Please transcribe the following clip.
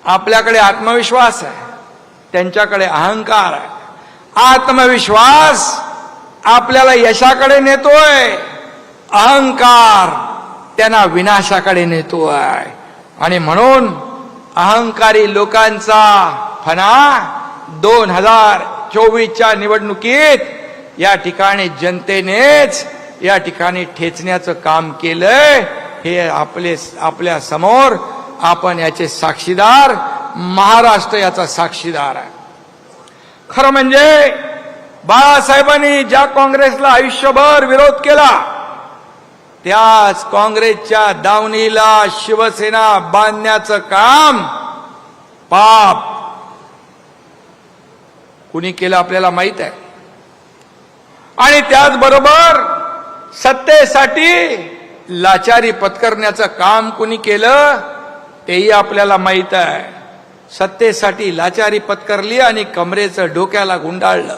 आपल्याकडे आत्मविश्वास आहे, त्यांच्याकडे अहंकार आहे. आत्मविश्वास आपल्याला यशाकडे नेतोय, अहंकार त्यांना विनाशाकडे नेतोय. आणि म्हणून अहंकारी लोकांचा फणा 2024च्या निवडणुकीत या ठिकाणी जनतेनेच या ठिकाणी ठेचण्याचं काम केलंय. हे आपल्या समोर आपण याचे साक्षीदार, महाराष्ट्र याचा साक्षीदार आहे. खरं म्हणजे बाळासाहेबांनी ज्या काँग्रेसला आयुष्यभर विरोध केला, त्याच काँग्रेसच्या दावणीला शिवसेना बांधण्याचं काम पाप कुणी केलं आपल्याला माहित आहे. आणि त्याचबरोबर सत्तेसाठी लाचारी पत्करण्याचं काम कुणी केलं तेही आपल्याला माहित आहे. सत्तेसाठी लाचारी पत्करली आणि कमरेचं डोक्याला गुंडाळलं.